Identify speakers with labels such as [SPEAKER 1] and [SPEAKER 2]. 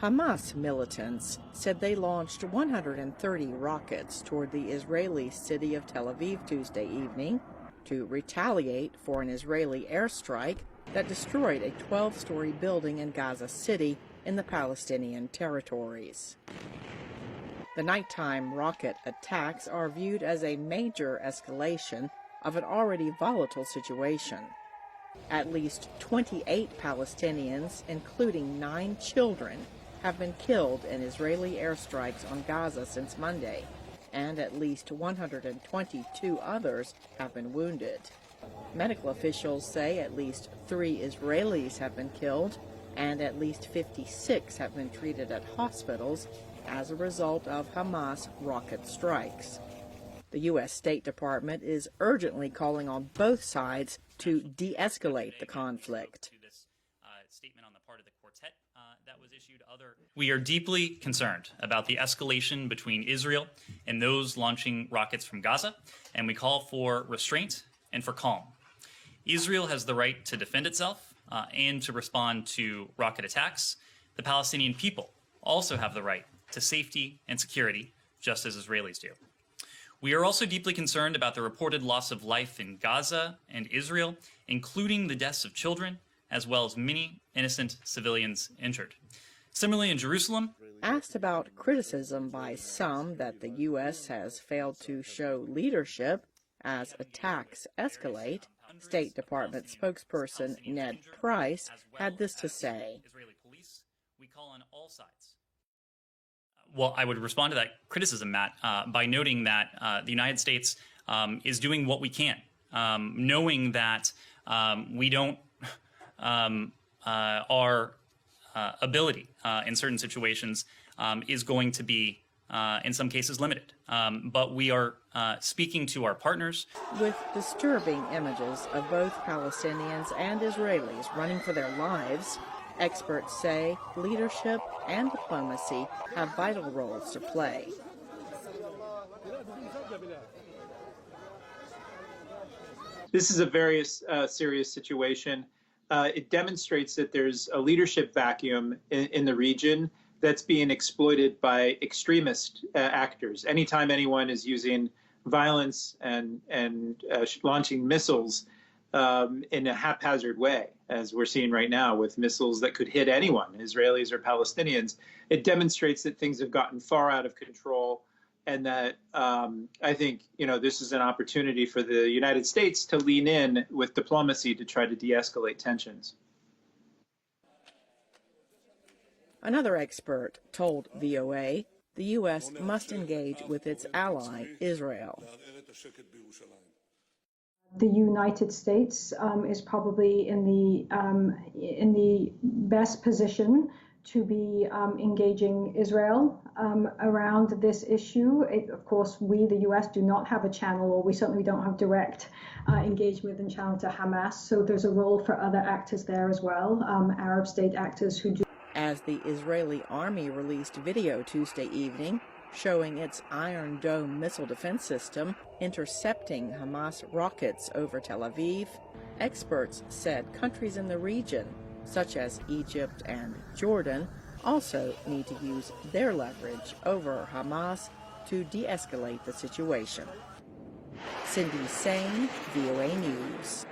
[SPEAKER 1] Hamas militants said they launched 130 rockets toward the Israeli city of Tel Aviv Tuesday evening to retaliate for an Israeli airstrike that destroyed a 12-story building in Gaza City in the Palestinian territories. The nighttime rocket attacks are viewed as a major escalation of an already volatile situation. At least 28 Palestinians, including 9 children, have been killed in Israeli airstrikes on Gaza since Monday, and at least 122 others have been wounded. Medical officials say at least 3 Israelis have been killed, and at least 56 have been treated at hospitals as a result of Hamas rocket strikes. The U.S. State Department is urgently calling on both sides to de-escalate the conflict.
[SPEAKER 2] We are deeply concerned about the escalation between Israel and those launching rockets from Gaza, and we call for restraint and for calm. Israel has the right to defend itself and to respond to rocket attacks. The Palestinian people also have the right to safety and security, just as Israelis do. We are also deeply concerned about the reported loss of life in Gaza and Israel, including the deaths of children, as well as many innocent civilians injured. Similarly, in Jerusalem,
[SPEAKER 1] asked about criticism by some that the U.S. has failed to show leadership as attacks escalate, State Department spokesperson Ned Price had this to say.
[SPEAKER 2] We call on all sides. Well, I would respond to that criticism, Matt, by noting that the United States is doing what we can, knowing that we don't, our ability in certain situations is going to be, in some cases, limited. But we are speaking to our partners.
[SPEAKER 1] With disturbing images of both Palestinians and Israelis running for their lives, experts say leadership and diplomacy have vital roles to play.
[SPEAKER 3] This is a very serious situation. It demonstrates that there's a leadership vacuum in the region that's being exploited by extremist actors. Anytime anyone is using violence and launching missiles in a haphazard way, as we're seeing right now with missiles that could hit anyone, Israelis or Palestinians, it demonstrates that things have gotten far out of control, and that I think this is an opportunity for the United States to lean in with diplomacy to try to de-escalate tensions.
[SPEAKER 1] Another expert told VOA the U.S. must engage with its ally, Israel.
[SPEAKER 4] The United States is probably in the best position to be engaging Israel around this issue. Of course, we, the U.S., do not have a channel, or we certainly don't have direct engagement and channel to Hamas. So there's a role for other actors there as well, Arab state actors who do.
[SPEAKER 1] As the Israeli army released video Tuesday evening showing its Iron Dome missile defense system intercepting Hamas rockets over Tel Aviv, experts said countries in the region, such as Egypt and Jordan, also need to use their leverage over Hamas to de-escalate the situation. Cindy Sain, VOA News.